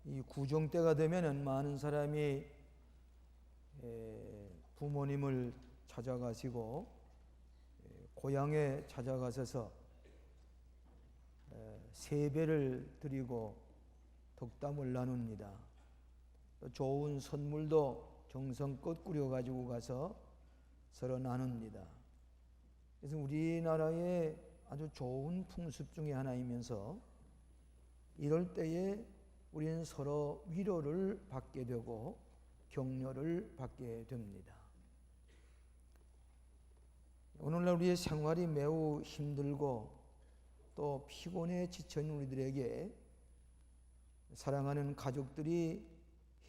이 구정 때가 되면은 많은 사람이 부모님을 찾아가시고 고향에 찾아가셔서 세배를 드리고 덕담을 나눕니다. 또 좋은 선물도 정성껏 꾸려가지고 가서 서로 나눕니다. 그래서 우리나라의 아주 좋은 풍습 중에 하나이면서 이럴 때에 우리는 서로 위로를 받게 되고 격려를 받게 됩니다. 오늘날 우리의 생활이 매우 힘들고 또 피곤해 지친 우리들에게 사랑하는 가족들이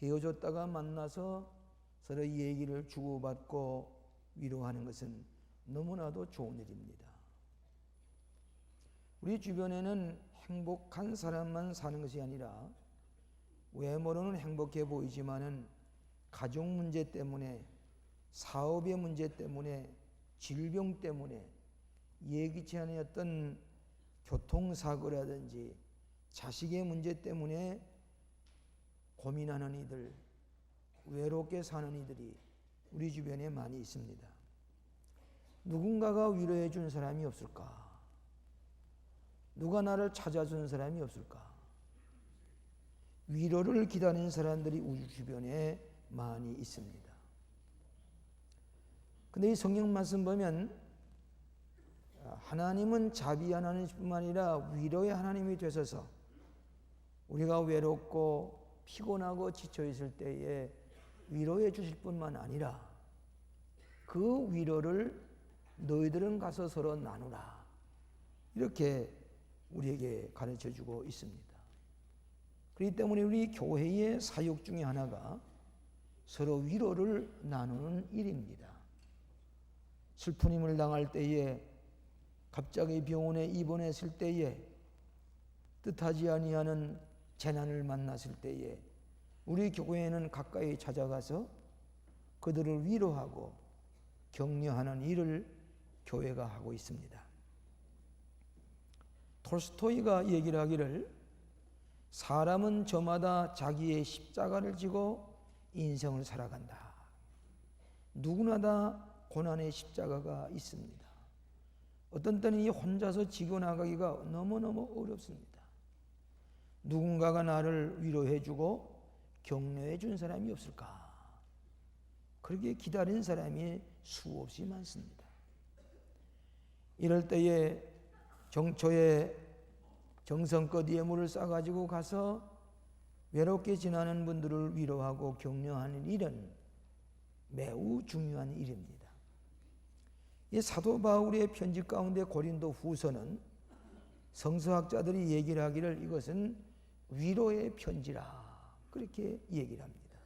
헤어졌다가 만나서 서로 얘기를 주고받고 위로하는 것은 너무나도 좋은 일입니다. 우리 주변에는 행복한 사람만 사는 것이 아니라 외모로는 행복해 보이지만은 가족 문제 때문에, 사업의 문제 때문에, 질병 때문에, 예기치 않은 어떤 교통사고라든지 자식의 문제 때문에 고민하는 이들, 외롭게 사는 이들이 우리 주변에 많이 있습니다. 누군가가 위로해 준 사람이 없을까? 누가 나를 찾아준 사람이 없을까? 위로를 기다리는 사람들이 우리 주변에 많이 있습니다. 근데 이 성경 말씀 보면 하나님은 자비 하나님뿐만 아니라 위로의 하나님이 되셔서 우리가 외롭고 피곤하고 지쳐 있을 때에 위로해 주실 뿐만 아니라 그 위로를 너희들은 가서 서로 나누라, 이렇게 우리에게 가르쳐 주고 있습니다. 그렇기 때문에 우리 교회의 사역 중에 하나가 서로 위로를 나누는 일입니다. 슬픈 힘을 당할 때에, 갑자기 병원에 입원했을 때에, 뜻하지 아니하는 재난을 만났을 때에 우리 교회에는 가까이 찾아가서 그들을 위로하고 격려하는 일을 교회가 하고 있습니다. 톨스토이가 얘기를 하기를 사람은 저마다 자기의 십자가를 지고 인생을 살아간다. 누구나 다 고난의 십자가가 있습니다. 어떤 때는 이 혼자서 지고 나가기가 너무너무 어렵습니다. 누군가가 나를 위로해주고 격려해준 사람이 없을까? 그렇게 기다린 사람이 수없이 많습니다. 이럴 때에 정초에 정성껏 예물을 싸가지고 가서 외롭게 지나는 분들을 위로하고 격려하는 일은 매우 중요한 일입니다. 이 사도 바울의 편지 가운데 고린도 후서는 성서학자들이 얘기를 하기를 이것은 위로의 편지라, 그렇게 얘기를 합니다.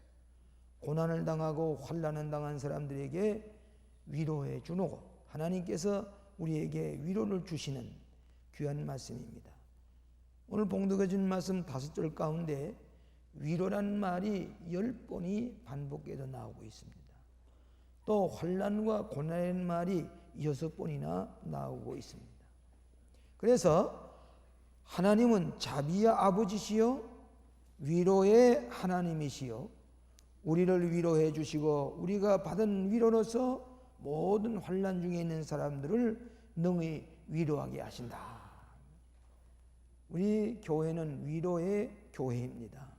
고난을 당하고 환난을 당한 사람들에게 위로해 주고 하나님께서 우리에게 위로를 주시는 귀한 말씀입니다. 오늘 봉독해 준 말씀 5절 가운데 위로란 말이 10번이 반복해서 나오고 있습니다. 또 환난과 고난의 말이 6번이나 나오고 있습니다. 그래서 하나님은 자비의 아버지시요 위로의 하나님이시요 우리를 위로해 주시고 우리가 받은 위로로서 모든 환난 중에 있는 사람들을 능히 위로하게 하신다. 우리 교회는 위로의 교회입니다.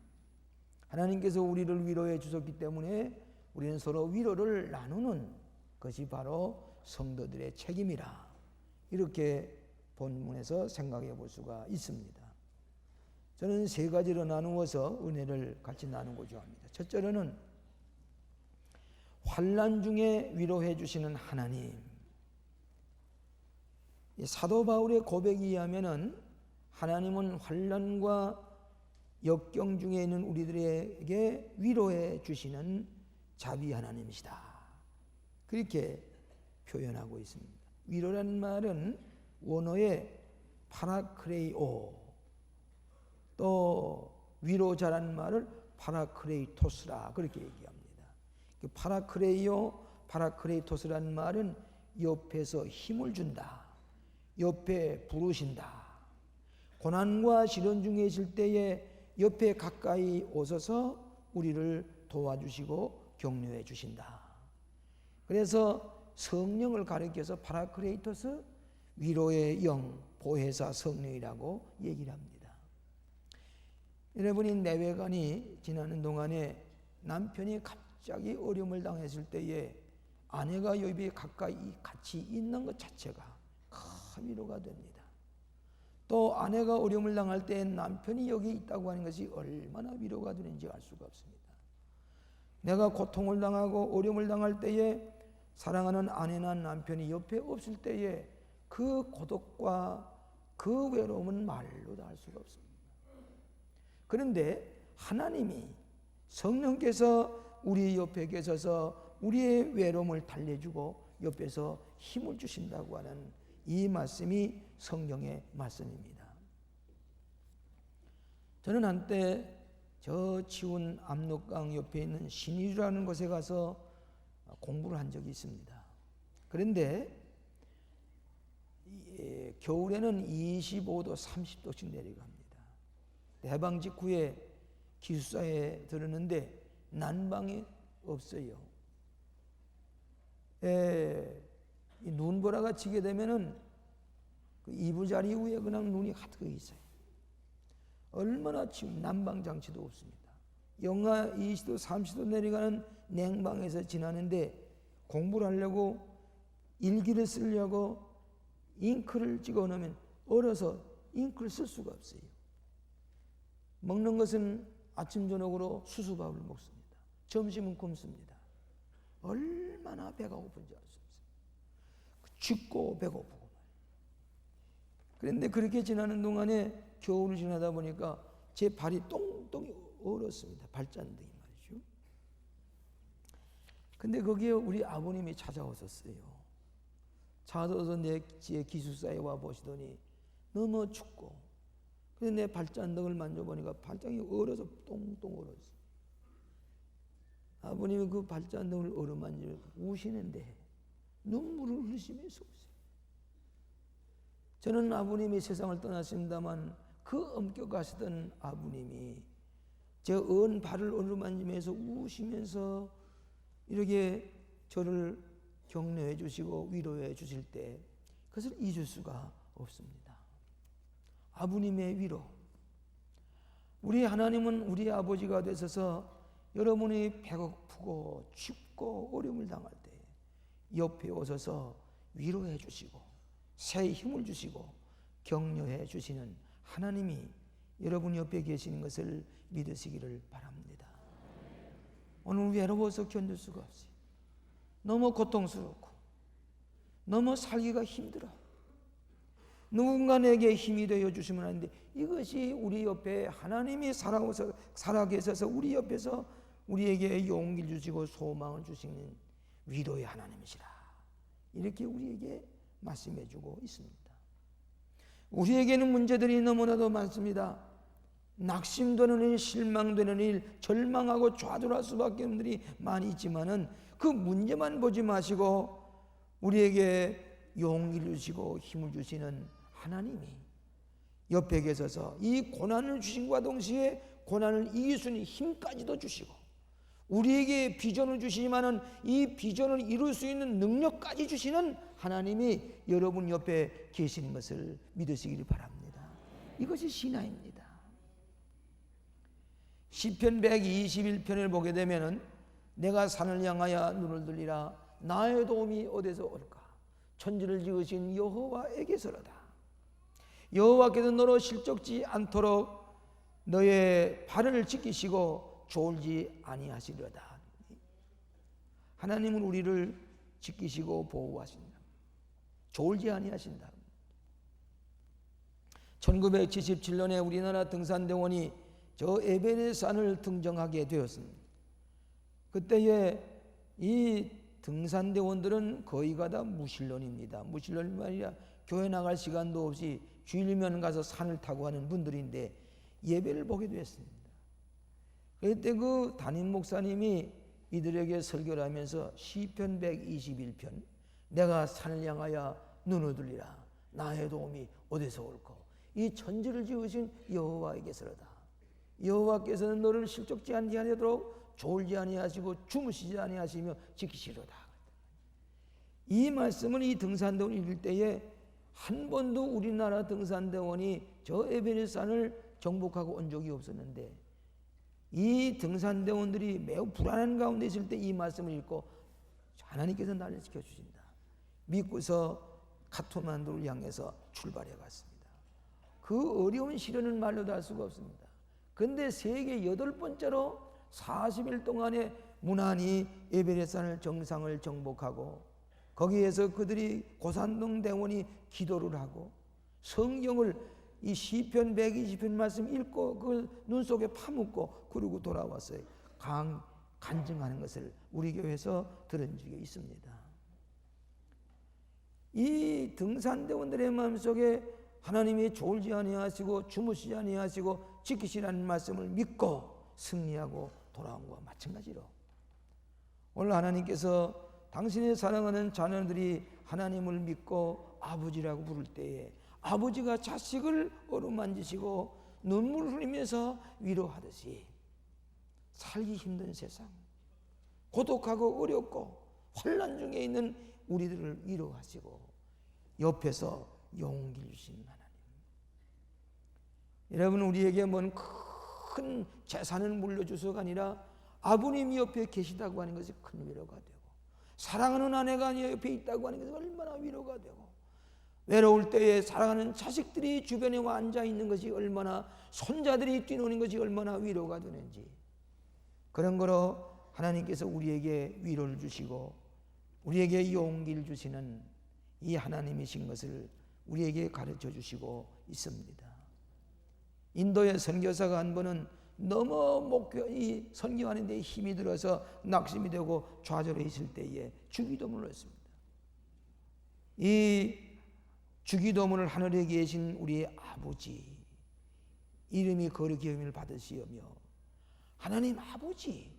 하나님께서 우리를 위로해 주셨기 때문에 우리는 서로 위로를 나누는 것이 바로 성도들의 책임이라, 이렇게 본문에서 생각해 볼 수가 있습니다. 저는 3가지로 나누어서 은혜를 같이 나누고자 합니다. 첫째로는 환난 중에 위로해 주시는 하나님. 사도 바울의 고백에 의하면은 하나님은 환난과 역경 중에 있는 우리들에게 위로해 주시는 자비 하나님이시다, 그렇게 표현하고 있습니다. 위로라는 말은 원어의 파라크레이오, 또 위로자라는 말을 파라크레이토스라 그렇게 얘기합니다. 그 파라크레이토스라는 말은 옆에서 힘을 준다, 옆에 부르신다. 고난과 시련 중에 있을 때에 옆에 가까이 오셔서 우리를 도와주시고 격려해 주신다. 그래서 성령을 가리켜서 파라크레이토스, 위로의 영, 보혜사 성령이라고 얘기를 합니다. 여러분이 내외간이 지나는 동안에 남편이 갑자기 어려움을 당했을 때에 아내가 옆에 가까이 같이 있는 것 자체가 큰 위로가 됩니다. 또 아내가 어려움을 당할 때 남편이 여기 있다고 하는 것이 얼마나 위로가 되는지 알 수가 없습니다. 내가 고통을 당하고 어려움을 당할 때에 사랑하는 아내나 남편이 옆에 없을 때에 그 고독과 그 외로움은 말로 다 할 수가 없습니다. 그런데 하나님이, 성령께서 우리 옆에 계셔서 우리의 외로움을 달래주고 옆에서 힘을 주신다고 하는 이 말씀이 성경의 말씀입니다. 저는 한때 저 치운 압록강 옆에 있는 신의주라는 곳에 가서 공부를 한 적이 있습니다. 그런데 겨울에는 25도, 30도씩 내려갑니다. 해방 직후에 기숙사에 들었는데 난방이 없어요. 눈보라가 치게 되면은 그 이부자리 위에 그냥 눈이 가득 있어요. 얼마나 지금 난방 장치도 없습니다. 영하 20도, 30도 내려가는 냉방에서 지나는데 공부를 하려고 일기를 쓰려고 잉크를 찍어 놓으면 얼어서 잉크를 쓸 수가 없어요. 먹는 것은 아침 저녁으로 수수밥을 먹습니다. 점심은 굶습니다. 얼마나 배가 고픈지 알 수 없어요. 춥고 배고프고. 그런데 그렇게 지나는 동안에 겨울을 지나다 보니까 제 발이 똥똥이 얼었습니다. 발잔등이 말이죠. 근데 거기에 우리 아버님이 찾아오셨어요. 찾아와서 제 기숙사에 와 보시더니 너무 춥고, 그런데 내 발잔등을 만져보니까 발장이 얼어서 똥똥 얼었어요. 아버님이 그 발잔등을 어루만지고 우시는데 눈물을 흘리시면서 오세요. 저는 아버님이 세상을 떠나십니다만 그 엄격하시던 아버님이 제 언 발을 어루만지면서 우시면서 이렇게 저를 격려해 주시고 위로해 주실 때 그것을 잊을 수가 없습니다. 아버님의 위로. 우리 하나님은 우리 아버지가 되셔서 여러분이 배고프고 춥고 어려움을 당할 때 옆에 오셔서 위로해 주시고 새 힘을 주시고 격려해 주시는 하나님이 여러분 옆에 계시는 것을 믿으시기를 바랍니다. 오늘 외로워서 견딜 수가 없어요. 너무 고통스럽고 너무 살기가 힘들어. 누군가 내게 힘이 되어 주시면 하는데 이것이 우리 옆에 하나님이 살아 계셔서 우리 옆에서 우리에게 용기를 주시고 소망을 주시는 위로의 하나님이시라. 이렇게 우리에게 말씀해 주고 있습니다. 우리에게는 문제들이 너무나도 많습니다. 낙심되는 일, 실망되는 일, 절망하고 좌절할 수밖에 없는 일이 많이 있지만은 그 문제만 보지 마시고 우리에게 용기를 주시고 힘을 주시는 하나님이 옆에 계셔서 이 고난을 주신과 동시에 고난을 이길 수 있는 힘까지도 주시고 우리에게 비전을 주시지만은 이 비전을 이룰 수 있는 능력까지 주시는 하나님이 여러분 옆에 계시는 것을 믿으시기를 바랍니다. 이것이 신앙입니다. 시편 121편을 보게 되면은 내가 산을 향하여 눈을 들리라 나의 도움이 어디서 올까? 천지를 지으신 여호와에게서로다. 여호와께서 너로 실족지 않도록 너의 발을 지키시고 졸지 아니하시려다. 하나님은 우리를 지키시고 보호하신다. 졸지 아니하신다. 1977년에 우리나라 등산대원이 저 에베레스트 산을 등정하게 되었습니다. 그때에 이 등산대원들은 거의가 다 무신론입니다. 무신론이 아니라 교회 나갈 시간도 없이 주일이면 가서 산을 타고 하는 분들인데 예배를 보게 되었습니다. 그때 그 담임 목사님이 이들에게 설교를 하면서 시편 121편 내가 산을 향하여 눈을 들리라 나의 도움이 어디서 올까? 이 천지를 지으신 여호와에게서로다. 여호와께서는 너를 실족지 아니하도록 졸지 아니하시고 주무시지 아니하시며 지키시로다. 이 말씀을 이 등산대원 읽을 때에 한 번도 우리나라 등산대원이 저 에베레스트산을 정복하고 온 적이 없었는데, 이 등산대원들이 매우 불안한 가운데 있을 때 이 말씀을 읽고 하나님께서 나를 지켜주신다 믿고서 카트만두를 향해서 출발해 갔습니다. 그 어려운 시련은 말로도 할 수가 없습니다. 그런데 세계 8번째로 40일 동안에 무난히 에베레스트산을 정상을 정복하고, 거기에서 그들이 고산동 대원이 기도를 하고 성경을 이 시편 120편 말씀 읽고 그 눈 속에 파묻고 그러고 돌아왔어요. 간증하는 것을 우리 교회에서 들은 적이 있습니다. 이 등산대원들의 마음속에 하나님이 졸지 아니하시고 주무시지 아니하시고 지키시라는 말씀을 믿고 승리하고 돌아온 것과 마찬가지로, 오늘 하나님께서 당신의 사랑하는 자녀들이 하나님을 믿고 아버지라고 부를 때에 아버지가 자식을 어루만지시고 눈물을 흘리면서 위로하듯이 살기 힘든 세상, 고독하고 어렵고 환난 중에 있는 우리들을 위로하시고 옆에서 용기를 주신 하나님. 여러분, 우리에게 뭔 큰 재산을 물려주서가 아니라 아버님이 옆에 계시다고 하는 것이 큰 위로가 되고, 사랑하는 아내가 옆에 있다고 하는 것이 얼마나 위로가 되고, 외로울 때에 사랑하는 자식들이 주변에 와 앉아 있는 것이 얼마나, 손자들이 뛰노는 것이 얼마나 위로가 되는지, 그런 거로 하나님께서 우리에게 위로를 주시고 우리에게 용기를 주시는 이 하나님이신 것을 우리에게 가르쳐 주시고 있습니다. 인도의 선교사가 한 번은 너무 이 선교하는 데 힘이 들어서 낙심이 되고 좌절해 있을 때에 주기도문을 했습니다. 이 주기도문을 하늘에 계신 우리 아버지, 이름이 거룩히 여김을 받으시오며, 하나님 아버지,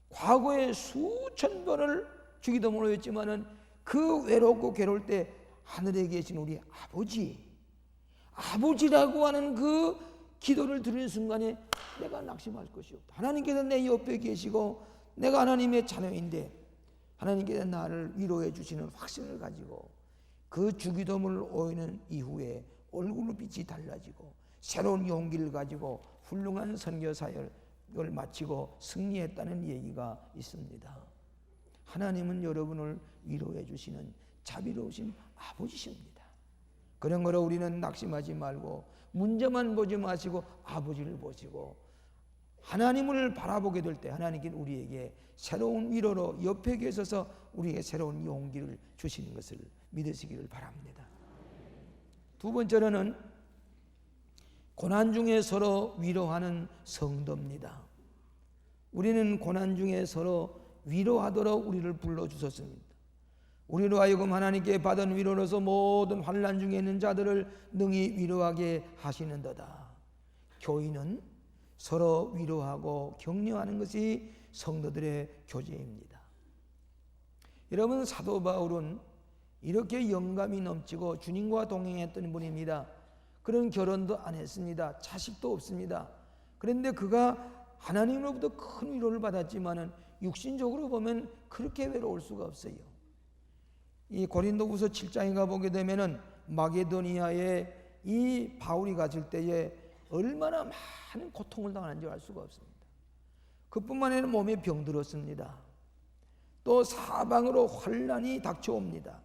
과거에 수천 번을 주기도문을 했지만은 그 외롭고 괴로울 때 하늘에 계신 우리 아버지라고 하는 그 기도를 들은 순간에 내가 낙심할 것이 없다. 하나님께서 내 옆에 계시고 내가 하나님의 자녀인데 하나님께서 나를 위로해 주시는 확신을 가지고 그 주기도문을 오이는 이후에 얼굴빛이 달라지고 새로운 용기를 가지고 훌륭한 선교 사역을 마치고 승리했다는 얘기가 있습니다. 하나님은 여러분을 위로해 주시는 자비로우신 아버지십니다. 그런 거로 우리는 낙심하지 말고 문제만 보지 마시고 아버지를 보시고 하나님을 바라보게 될 때 하나님께 우리에게 새로운 위로로 옆에 계셔서 우리에게 새로운 용기를 주시는 것을 믿으시기를 바랍니다. 두 번째로는 고난 중에 서로 위로하는 성도입니다. 우리는 고난 중에 서로 위로하도록 우리를 불러주셨습니다. 우리로 하여금 하나님께 받은 위로로서 모든 환난 중에 있는 자들을 능히 위로하게 하시는도다. 교인은 서로 위로하고 격려하는 것이 성도들의 교제입니다. 여러분, 사도 바울은 이렇게 영감이 넘치고 주님과 동행했던 분입니다. 그런 결혼도 안 했습니다. 자식도 없습니다. 그런데 그가 하나님으로부터 큰 위로를 받았지만은 육신적으로 보면 그렇게 외로울 수가 없어요. 이 고린도후서 7장에 가보게 되면은 마게도니아에 이 바울이 갔을 때에 얼마나 많은 고통을 당하는지 알 수가 없습니다. 그뿐만 아니라 몸에 병들었습니다. 또 사방으로 환난이 닥쳐옵니다.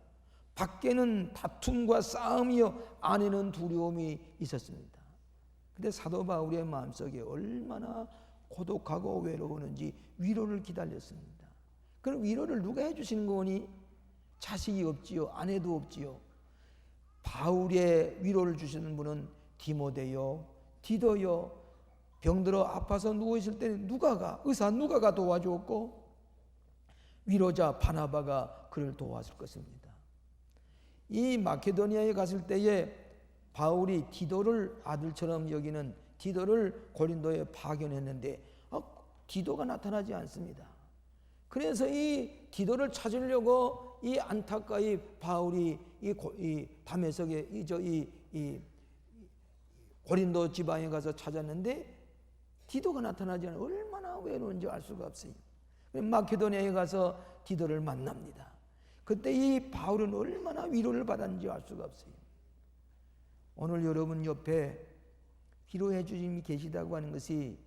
밖에는 다툼과 싸움이요 안에는 두려움이 있었습니다. 근데 사도 바울의 마음속에 얼마나 고독하고 외로우는지 위로를 기다렸습니다. 그럼 위로를 누가 해주시는 거니? 자식이 없지요, 아내도 없지요. 바울의 위로를 주시는 분은 디모데요, 디도요. 병들어 아파서 누워있을 때는 의사 누가가 도와주었고 위로자 바나바가 그를 도와줄 것입니다. 이 마케도니아에 갔을 때에 바울이 디도를 아들처럼 여기는 디도를 고린도에 파견했는데 디도가 나타나지 않습니다. 그래서 이 디도를 찾으려고 이 안타까이 바울이 이 다메섹에 이 고린도 지방에 가서 찾았는데 디도가 나타나지 않으면 얼마나 외로운지 알 수가 없어요. 마케도니아에 가서 디도를 만납니다. 그때 이 바울은 얼마나 위로를 받았는지 알 수가 없어요. 오늘 여러분 옆에 위로해 주님이 계시다고 하는 것이,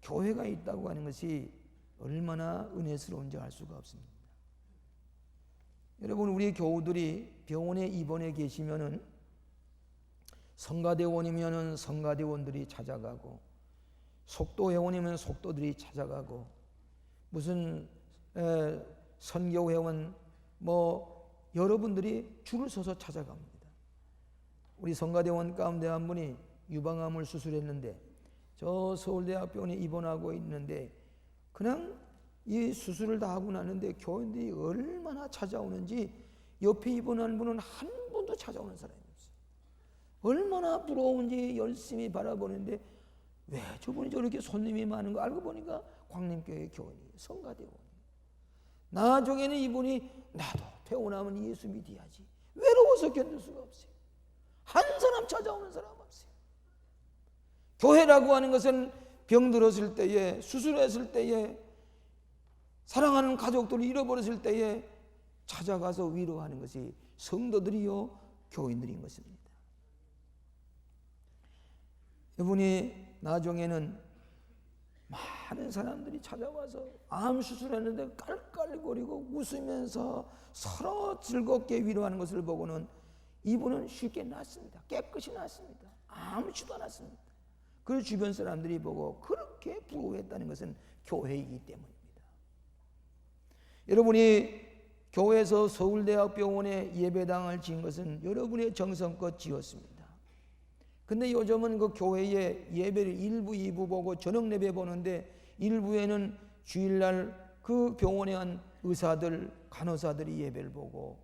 교회가 있다고 하는 것이 얼마나 은혜스러운지 알 수가 없습니다. 여러분, 우리 교우들이 병원에 입원해 계시면은 성가대원이면은 성가대원들이 찾아가고, 속도회원이면 속도들이 찾아가고, 무슨 선교회원 여러분들이 줄을 서서 찾아갑니다. 우리 성가대원 가운데 한 분이 유방암을 수술했는데 저 서울대학병원에 입원하고 있는데, 그냥 이 수술을 다 하고 나는데 교인들이 얼마나 찾아오는지, 옆에 입원한 분은 한 번도 찾아오는 사람이 없어요. 얼마나 부러운지 열심히 바라보는데, 왜 저분이 저렇게 손님이 많은 거 알고 보니까 광림교회 교인이에요. 성가대원이에요. 나중에는 이분이 나도 퇴원하면 예수 믿어야지, 외로워서 견딜 수가 없어요. 한 사람 찾아오는 사람 없어요. 교회라고 하는 것은 병들었을 때에, 수술했을 때에, 사랑하는 가족들을 잃어버렸을 때에 찾아가서 위로하는 것이 성도들이요 교인들인 것입니다. 이분이 나중에는 많은 사람들이 찾아와서 암 수술했는데 깔깔거리고 웃으면서 서로 즐겁게 위로하는 것을 보고는 이분은 쉽게 낫습니다. 깨끗이 낫습니다. 아무렇지도 않았습니다. 그 주변 사람들이 보고 그렇게 부러워했다는 것은 교회이기 때문입니다. 여러분이 교회에서 서울대학병원에 예배당을 지은 것은 여러분의 정성껏 지었습니다. 근데 요즘은 그 교회에 예배를 1부, 2부 보고 저녁 예배 보는데, 1부에는 주일날 그 병원에 한 의사들, 간호사들이 예배를 보고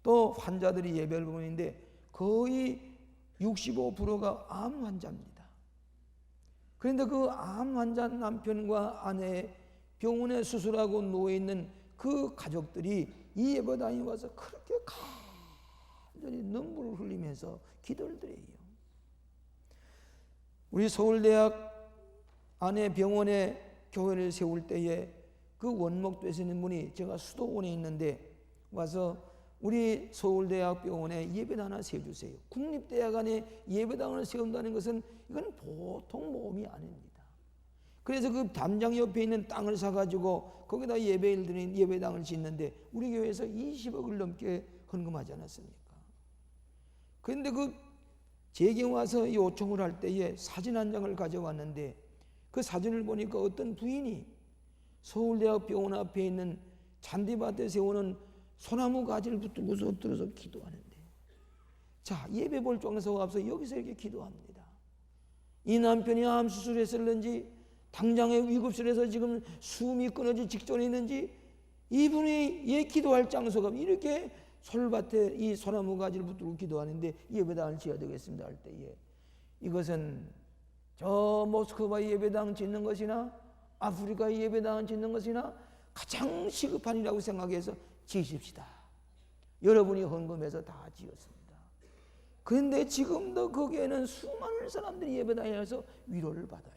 또 환자들이 예배를 보는데 거의 65%가 암 환자입니다. 그런데 그 암 환자 남편과 아내, 병원에 수술하고 누워있는 그 가족들이 이 예배당에 와서 그렇게 간절히 눈물을 흘리면서 기도를 드려요. 우리 서울대학 안에 병원에 교회를 세울 때에 그 원목 되시는 분이, 제가 수도원에 있는데 와서 우리 서울대학 병원에 예배당 하나 세워주세요. 국립대학 안에 예배당을 세운다는 것은 이건 보통 모험이 아닙니다. 그래서 그 담장 옆에 있는 땅을 사가지고 거기다 예배를 드리는 예배당을 짓는데 우리 교회에서 20억을 넘게 헌금하지 않았습니까? 그런데 제게 와서 요청을 할 때에 사진 한 장을 가져왔는데, 그 사진을 보니까 어떤 부인이 서울대학 병원 앞에 있는 잔디밭에 세우는 소나무 가지를 붙들고서 엎드려서 기도하는데, 자, 예배 볼 장소가 없어 여기서 이렇게 기도합니다. 이 남편이 암 수술했을는지, 당장에 위급실에서 지금 숨이 끊어질 직전에 있는지, 이분이 기도할 장소가 이렇게 솔밭에 이 소나무 가지를 붙들고 기도하는데 예배당을 지어야 되겠습니다 할 때에, 이것은 저 모스크바 예배당 짓는 것이나 아프리카 예배당 짓는 것이나 가장 시급한 일이라고 생각해서 지으십시다. 여러분이 헌금해서 다 지었습니다. 그런데 지금도 거기에는 수많은 사람들이 예배당에 와서 위로를 받아요.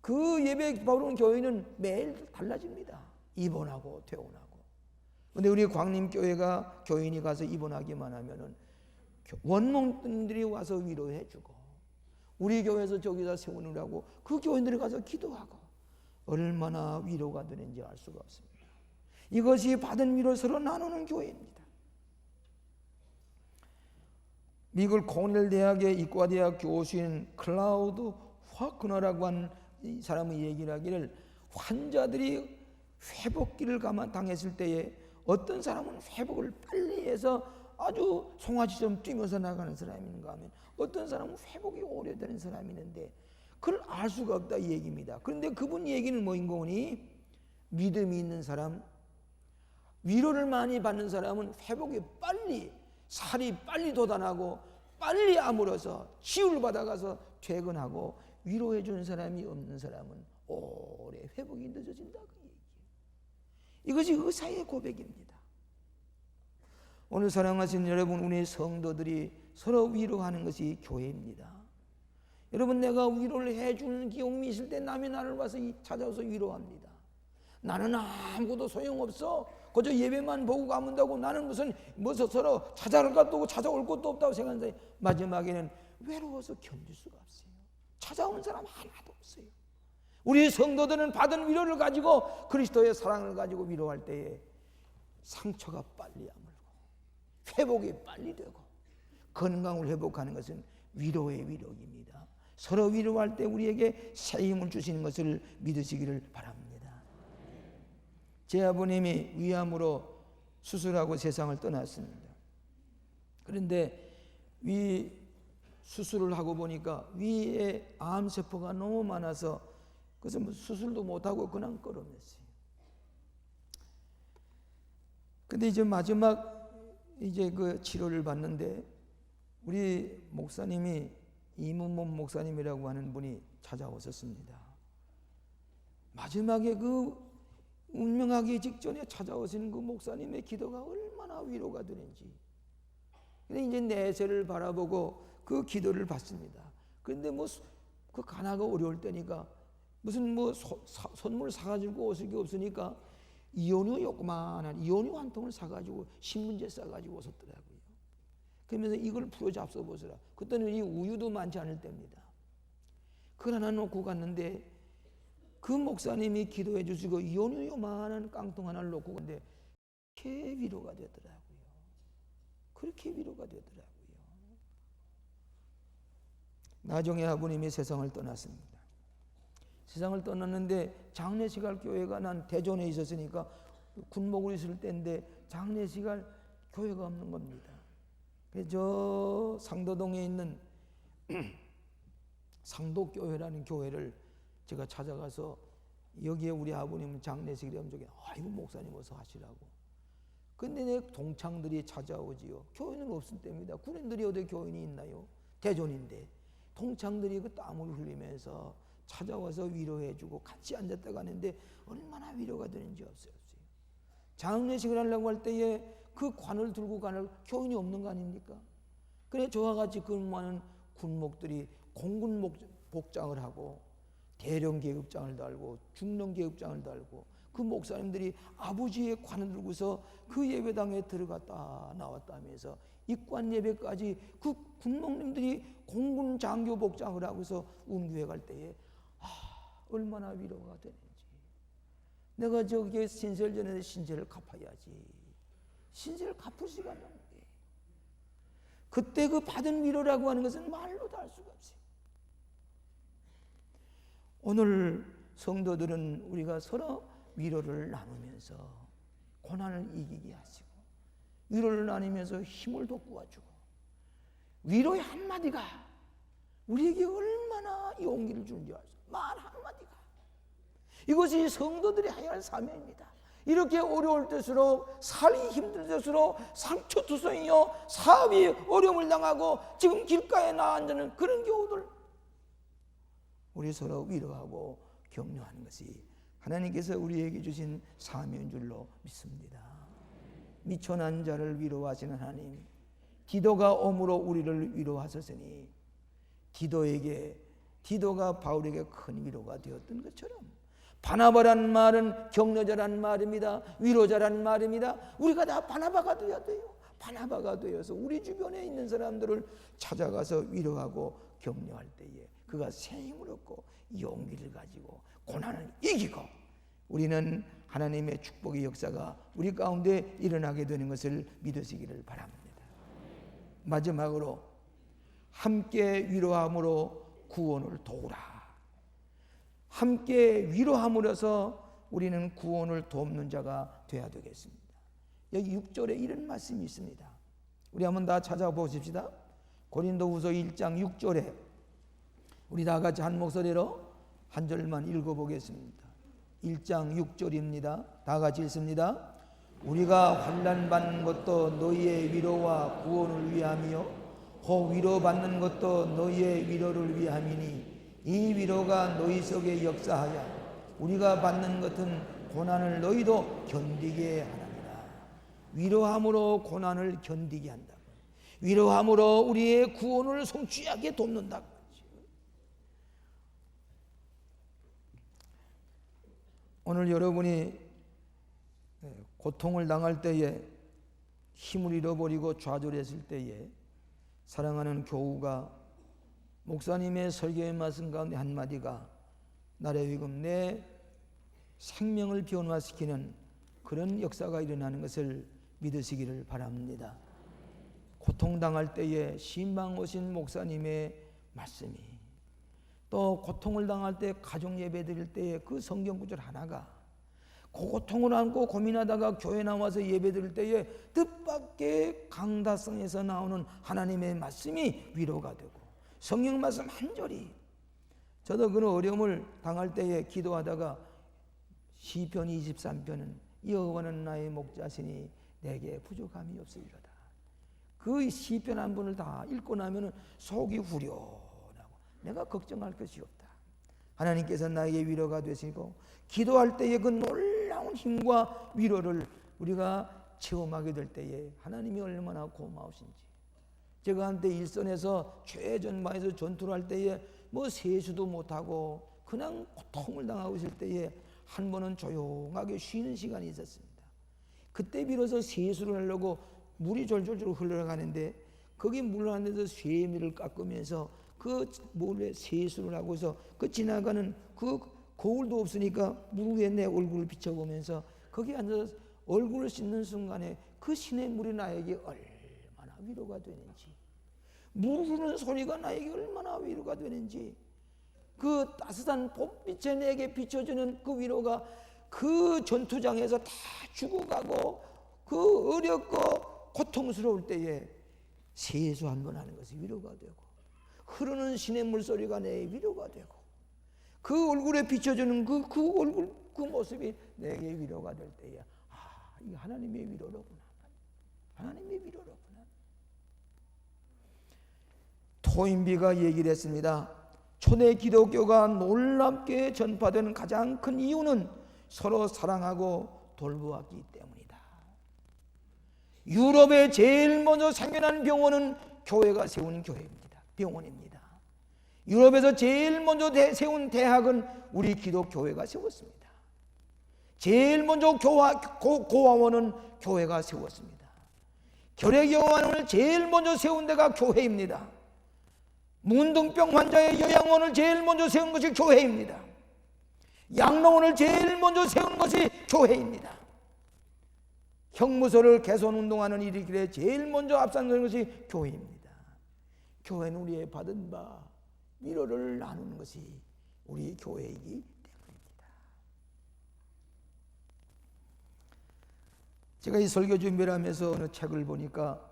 그 예배 받는 교회는 매일 달라집니다. 입원하고 퇴원하고. 근데 우리 광림교회가 교인이 가서 입원하기만 하면은 원목들이 와서 위로해주고, 우리 교회에서 저기다 세우느라고 그 교인들이 가서 기도하고, 얼마나 위로가 되는지 알 수가 없습니다. 이것이 받은 위로 서로 나누는 교회입니다. 미국 코넬 대학의 이과대학 교수인 클라우드 화크너라고 하는 이 사람의 얘기를 하기를, 환자들이 회복기를 당했을 때에 어떤 사람은 회복을 빨리 해서 아주 송아지처럼 뛰면서 나가는 사람이 있는가 하면, 어떤 사람은 회복이 오래되는 사람이 있는데 그걸 알 수가 없다 이 얘기입니다. 그런데 그분 얘기는 뭐인 거니? 믿음이 있는 사람, 위로를 많이 받는 사람은 회복이 빨리, 살이 빨리 돋아나고 빨리 아물어서 치유를 받아가서 퇴근하고, 위로해 주는 사람이 없는 사람은 오래 회복이 늦어진다 그 얘기예요. 이것이 의사의 고백입니다. 오늘 사랑하신 여러분, 우리 성도들이 서로 위로하는 것이 교회입니다. 여러분, 내가 위로를 해주는 경험이 있을 때 남이 나를 와서 찾아와서 위로합니다. 나는 아무것도 소용없어. 그저 예배만 보고 가면다고 나는 무슨 서로 찾아갈 것도 없고 찾아올 것도 없다고 생각하는데 마지막에는 외로워서 견딜 수가 없어요. 찾아오는 사람 하나도 없어요. 우리 성도들은 받은 위로를 가지고 그리스도의 사랑을 가지고 위로할 때에 상처가 빨리 아물고 회복이 빨리 되고 건강을 회복하는 것은 위로의 위력입니다. 서로 위로할 때 우리에게 새 힘을 주시는 것을 믿으시기를 바랍니다. 제 아버님이 위암으로 수술하고 세상을 떠났습니다. 그런데 위 수술을 하고 보니까 위에 암세포가 너무 많아서 그래서 뭐 수술도 못하고 그냥 끌어냈어요. 근데 이제 마지막 이제 그 치료를 받는데 우리 목사님이 이문문 목사님이라고 하는 분이 찾아오셨습니다. 마지막에 그 운명하기 직전에 찾아오시는 그 목사님의 기도가 얼마나 위로가 되는지. 근데 이제 내세를 바라보고 그 기도를 받습니다. 그런데 뭐 그 가나가 어려울 때니까 무슨 뭐 선물 사가지고 오실 게 없으니까 이온유 요그만한 이온유 한 통을 사가지고 신문지에 싸가지고 오셨더라고요. 그러면서 이걸 풀어 잡숴 보시라. 그때는 이 우유도 많지 않을 때입니다. 그걸 하나 놓고 갔는데 그 목사님이 기도해 주시고 이온유 요만한 깡통 하나를 놓고 갔는데 그렇게 위로가 되더라고요. 그렇게 위로가 되더라고요. 나중에 아버님이 세상을 떠났습니다. 세상을 떠났는데 장례식 할 교회가 난 대전에 있었으니까 군목을 있을 때인데 장례식 할 교회가 없는 겁니다. 그래서 저 상도동에 있는 상도교회라는 교회를 제가 찾아가서 여기에 우리 아버님 장례식이 되면 저기 아이고 목사님 어서 하시라고. 근데 내 동창들이 찾아오지요. 교인은 없을 때입니다. 군인들이 어디 교인이 있나요? 대전인데 동창들이 그 땀을 흘리면서 찾아와서 위로해주고 같이 앉았다 가는데 얼마나 위로가 되는지 없어요. 장례식을 하려고 할 때에 그 관을 들고 가는 교인이 없는 거 아닙니까? 그래 저와 같이 근무하는 군목들이 공군 복장을 하고 대령 계급장을 달고 중령 계급장을 달고 그 목사님들이 아버지의 관을 들고서 그 예배당에 들어갔다 나왔다 하면서 입관 예배까지 그 군목님들이 공군 장교 복장을 하고서 운교회 갈 때에 얼마나 위로가 되는지. 내가 저기에 신세를 전에 신세를 갚아야지. 신세를 갚을 시간이 없는데 그때 그 받은 위로라고 하는 것은 말로 다 할 수가 없어요. 오늘 성도들은 우리가 서로 위로를 나누면서 고난을 이기게 하시고 위로를 나누면서 힘을 돋구어주고 위로의 한마디가 우리에게 얼마나 용기를 주는지 알죠. 말 한마디가 이것이 성도들이 해야 할 사명입니다. 이렇게 어려울 때수록 살기 힘들 때수록 상처투성이요 사업이 어려움을 당하고 지금 길가에 나앉는 그런 경우들 우리 서로 위로하고 격려하는 것이 하나님께서 우리에게 주신 사명인 줄로 믿습니다. 미천한 자를 위로하시는 하나님, 디도가 옴으로 우리를 위로하셨으니 디도가 바울에게 큰 위로가 되었던 것처럼 바나바란 말은 격려자란 말입니다. 위로자란 말입니다. 우리가 다 바나바가 되어야 돼요. 바나바가 되어서 우리 주변에 있는 사람들을 찾아가서 위로하고 격려할 때에 그가 새 힘을 얻고 용기를 가지고 고난을 이기고 우리는 하나님의 축복의 역사가 우리 가운데 일어나게 되는 것을 믿으시기를 바랍니다. 마지막으로 함께 위로함으로 구원을 도우라. 함께 위로함으로써 우리는 구원을 돕는 자가 되어야 되겠습니다. 여기 6절에 이런 말씀이 있습니다. 우리 한번 다 찾아보십시다. 고린도후서 1장 6절에 우리 다 같이 한 목소리로 한 절만 읽어보겠습니다. 1장 6절입니다. 다 같이 읽습니다. 우리가 환난받는 것도 너희의 위로와 구원을 위함이요 혹 위로받는 것도 너희의 위로를 위함이니 이 위로가 너희 속에 역사하여 우리가 받는 것은 고난을 너희도 견디게 하느니라. 위로함으로 고난을 견디게 한다. 위로함으로 우리의 구원을 성취하게 돕는다. 오늘 여러분이 고통을 당할 때에, 힘을 잃어버리고 좌절했을 때에 사랑하는 교우가 목사님의 설교의 말씀 가운데 한마디가 나를 지금 내 생명을 변화시키는 그런 역사가 일어나는 것을 믿으시기를 바랍니다. 고통당할 때에 신방 오신 목사님의 말씀이, 또 고통을 당할 때 가정 예배 드릴 때에 그 성경 구절 하나가, 고통을 안고 고민하다가 교회 나와서 예배 드릴 때에 뜻밖의 강다성에서 나오는 하나님의 말씀이 위로가 되고, 성경 말씀 한 절이, 저도 그런 어려움을 당할 때에 기도하다가 시편 23편은 여호와는 나의 목자시니 내게 부족함이 없으리로다. 그 시편 한 번을 다 읽고 나면 속이 후련하고 내가 걱정할 것이 없다. 하나님께서 나에게 위로가 되시고, 기도할 때에 그 놀라운 힘과 위로를 우리가 체험하게 될 때에 하나님이 얼마나 고마우신지. 제가 한때 일선에서 최전방에서 전투를 할 때에 뭐 세수도 못하고 그냥 고통을 당하고 있을 때에 한 번은 조용하게 쉬는 시간이 있었습니다. 그때 비로소 세수를 하려고 물이 졸졸졸 흘러가는데, 거기 물 안에서 쇠미를 깎으면서 그 물에 세수를 하고서 그 지나가는 그 거울도 없으니까 물 위에 내 얼굴을 비춰보면서 거기 앉아서 얼굴을 씻는 순간에 그 신의 물이 나에게 얼마나 위로가 되는지, 물 흐르는 소리가 나에게 얼마나 위로가 되는지, 그 따뜻한 봄빛에 내게 비춰주는 그 위로가 그 전투장에서 다 죽어가고 그 어렵고 고통스러울 때에 세수 한 번 하는 것이 위로가 되고, 흐르는 신의 물소리가 내 위로가 되고, 그 얼굴에 비춰주는 그 얼굴 그 모습이 내게 위로가 될 때에, 아, 이게 하나님의 위로로구나. 하나님의 위로로구나. 토인비가 얘기를 했습니다. 초대 기독교가 놀랍게 전파되는 가장 큰 이유는 서로 사랑하고 돌보았기 때문이다. 유럽에 제일 먼저 생겨난 병원은 교회가 세운 교회입니다. 병원입니다. 유럽에서 제일 먼저 세운 대학은 우리 기독교회가 세웠습니다. 제일 먼저 고아원은 교회가 세웠습니다. 결핵여왕원을 제일 먼저 세운 데가 교회입니다. 문둥병 환자의 요양원을 제일 먼저 세운 것이 교회입니다. 양로원을 제일 먼저 세운 것이 교회입니다. 형무소를 개선운동하는 일이길래 제일 먼저 앞장서는 것이 교회입니다. 교회는 우리의 받은 바 위로를 나누는 것이 우리 교회이기 때문입니다. 제가 이 설교 준비를 하면서 어느 책을 보니까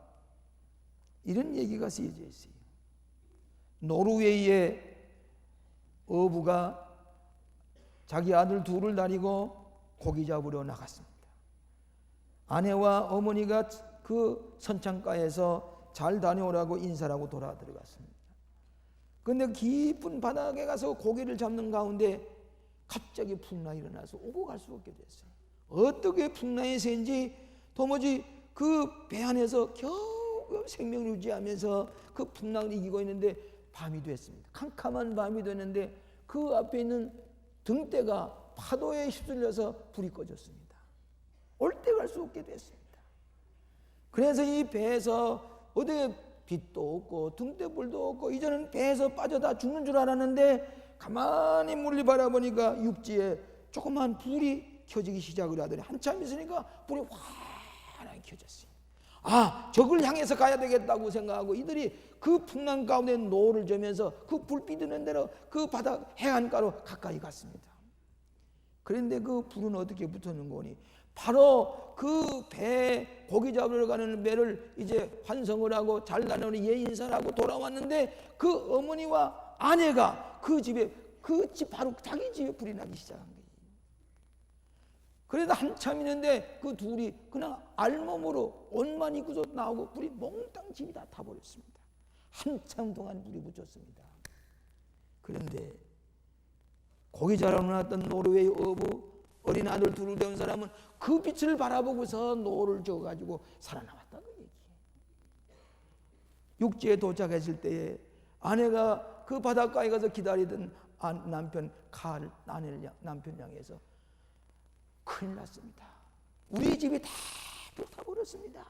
이런 얘기가 쓰여져 있어요. 노르웨이의 어부가 자기 아들 둘을 데리고 고기 잡으러 나갔습니다. 아내와 어머니가 그 선창가에서 잘 다녀오라고 인사를 하고 돌아 들어갔습니다. 그런데 깊은 바닥에 가서 고기를 잡는 가운데 갑자기 풍랑이 일어나서 오고 갈 수 없게 됐어요. 어떻게 풍랑이 센지 도무지 그 배 안에서 겨우 생명을 유지하면서 그 풍랑을 이기고 있는데 밤이 됐습니다. 캄캄한 밤이 됐는데 그 앞에 있는 등대가 파도에 휩쓸려서 불이 꺼졌습니다. 올 때 갈 수 없게 됐습니다. 그래서 이 배에서 어디 빛도 없고 등대불도 없고 이제는 배에서 빠져다 죽는 줄 알았는데, 가만히 물리 바라보니까 육지에 조그만 불이 켜지기 시작을 하더니 한참 있으니까 불이 환하게 켜졌어요. 아, 저걸 향해서 가야 되겠다고 생각하고 이들이 그 풍랑 가운데 노를 저면서 그 불 비드는 대로 그 바다 해안가로 가까이 갔습니다. 그런데 그 불은 어떻게 붙었는 거니? 바로 그 배, 고기 잡으러 가는 배를 이제 환성을 하고 잘 다녀오니 예인사를 하고 돌아왔는데, 그 어머니와 아내가 그 집에, 그 집 바로 자기 집에 불이 나기 시작한 거예요. 그래도 한참 있는데 그 둘이 그냥 알몸으로 옷만 입고서 나오고 불이 몽땅 집이 다 타버렸습니다. 한참 동안 불이 붙였습니다. 그런데 고기 자라러 나왔던 노르웨이 어부, 어린 아들 둘을 데운 사람은 그 빛을 바라보고서 노를 저어가지고 살아남았다는 얘기예요. 육지에 도착했을 때에 아내가 그 바닷가에 가서 기다리던 남편 칼, 남편 향해서 큰일 났습니다. 우리 집이 다 불타버렸습니다.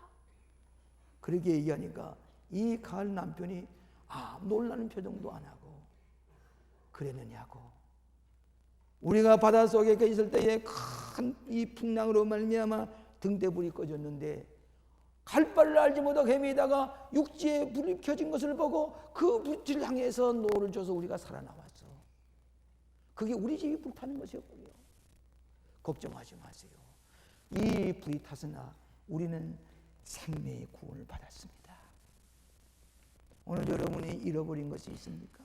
그렇게 얘기하니까 이 가을 남편이 놀라는 표정도 안 하고, 그랬느냐고. 우리가 바닷속에 있을 때에 큰 이 풍랑으로 말미암아 등대불이 꺼졌는데 갈 바를 알지 못하고 헤매다가 육지에 불이 켜진 것을 보고 그 불을 향해서 노를 줘서 우리가 살아남았어. 그게 우리 집이 불타는 것이었군요. 걱정하지 마세요. 이 불이 탔으나 우리는 생명의 구원을 받았습니다. 오늘 여러분이 잃어버린 것이 있습니까?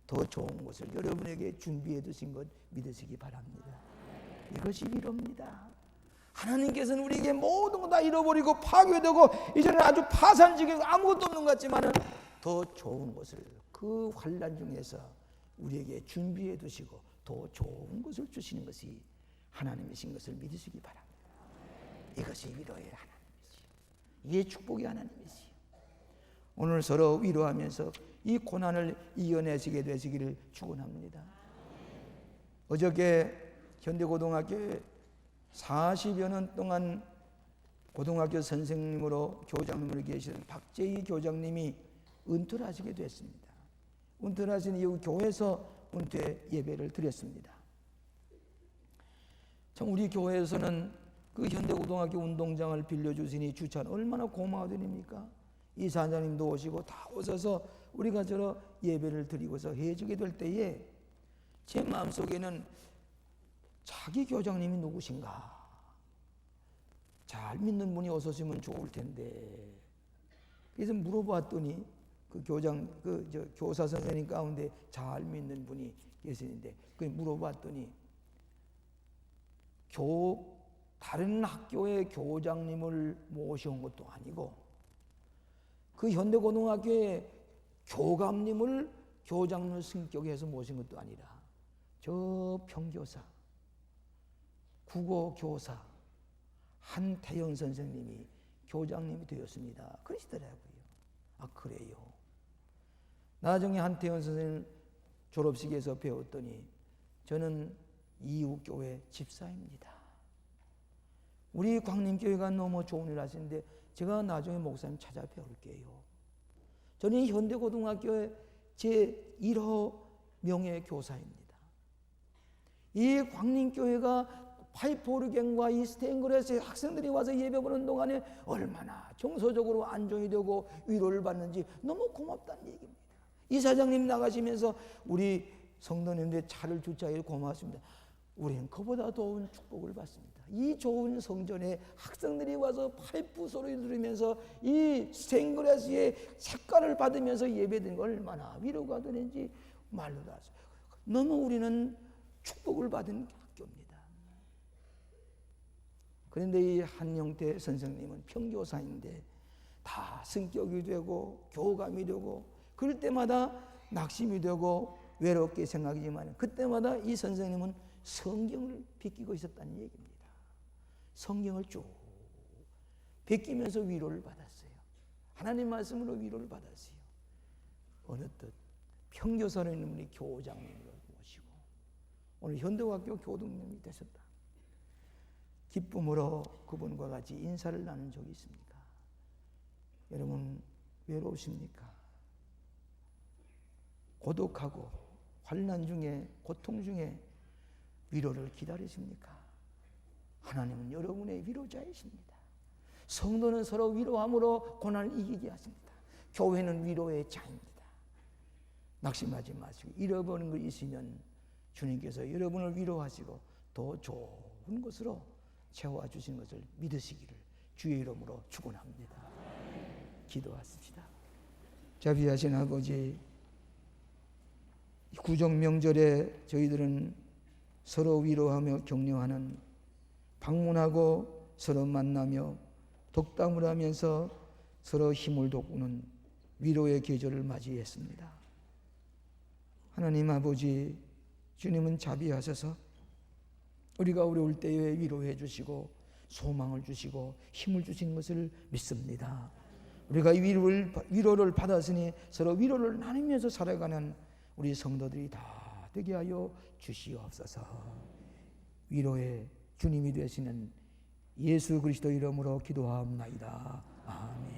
더 좋은 것을 여러분에게 준비해 두신 것 믿으시기 바랍니다. 이것이 위로입니다. 하나님께서는 우리에게 모든 거 다 잃어버리고 파괴되고 이제는 아주 파산적이고 아무것도 없는 것 같지만 더 좋은 것을 그 환난 중에서 우리에게 준비해 두시고 더 좋은 것을 주시는 것이 하나님이신 것을 믿으시기 바랍니다. 이것이 위로의 하나님이시요, 이게 축복의 하나님이시요. 오늘 서로 위로하면서 이 고난을 이겨내시게 되시기를 축원합니다. 어저께 현대고등학교에 40여 년 동안 고등학교 선생님으로 교장님으로 계시던 박재희 교장님이 은퇴를 하시게 됐습니다. 은퇴를 하신 이후 교회에서 은퇴 예배를 드렸습니다. 참 우리 교회에서는 그 현대고등학교 운동장을 빌려주시니 주차는 얼마나 고마워드립니까? 이사장님도 오시고 다 오셔서 우리가 저러 예배를 드리고서 해주게 될 때에 제 마음속에는 자기 교장님이 누구신가? 잘 믿는 분이 오셨으면 좋을 텐데. 그래서 물어봤더니 그 교사 선생님 가운데 잘 믿는 분이 계시는데 그 물어봤더니 다른 학교의 교장님을 모셔온 것도 아니고 그 현대고등학교의 교감님을 교장님 승격해서 모신 것도 아니라 저 평교사, 국어교사 한태영 선생님이 교장님이 되었습니다. 그러시더라고요. 그래요. 나중에 한태영 선생님 졸업식에서 배웠더니 저는 이웃교회 집사입니다. 우리 광림교회가 너무 좋은 일 하시는데 제가 나중에 목사님 찾아뵈올게요. 저는 현대고등학교의 제1호 명예교사입니다. 이 광림교회가 파이프 오르겐과 이 스테인그레스의 학생들이 와서 예배 보는 동안에 얼마나 정서적으로 안정이 되고 위로를 받는지 너무 고맙다는 얘기입니다. 이사장님 나가시면서 우리 성도님들 차를 주차해 고맙습니다. 우리는 그보다 좋은 축복을 받습니다. 이 좋은 성전에 학생들이 와서 파이프 소리 들으면서 이 스테인그레스의 색깔을 받으면서 예배드리는 거 얼마나 위로가 되는지 말로도 할 수 없어요. 너무 우리는 축복을 받은 학교입니다. 그런데 이 한영태 선생님은 평교사인데 다 성격이 되고 교감이 되고 그럴 때마다 낙심이 되고 외롭게 생각이지만 그때마다 이 선생님은 성경을 베끼고 있었다는 얘기입니다. 성경을 쭉 베끼면서 위로를 받았어요. 하나님 말씀으로 위로를 받았어요. 어느덧 평교사로 있는 분이 교장님으로 모시고 오늘 현대학교 교동님이 되셨다. 기쁨으로 그분과 같이 인사를 나눈 적이 있습니까? 여러분 외로우십니까? 고독하고 환난 중에 고통 중에 위로를 기다리십니까? 하나님은 여러분의 위로자이십니다. 성도는 서로 위로함으로 고난을 이기게 하십니다. 교회는 위로의 자입니다. 낙심하지 마시고 잃어버린 거 있으면 주님께서 여러분을 위로하시고 더 좋은 것으로 채워주시는 것을 믿으시기를 주의 이름으로 축원합니다. 기도하십시다. 자비하신 아버지, 구정 명절에 저희들은 서로 위로하며 격려하는, 방문하고 서로 만나며 덕담을 하면서 서로 힘을 돋구는 위로의 계절을 맞이했습니다. 하나님 아버지, 주님은 자비하셔서 우리가 어려울 때에 위로해 주시고 소망을 주시고 힘을 주시는 것을 믿습니다. 우리가 위로를 받았으니 서로 위로를 나누면서 살아가는 우리 성도들이 다 되게 하여 주시옵소서. 위로의 주님이 되시는 예수 그리스도 이름으로 기도하옵나이다. 아멘.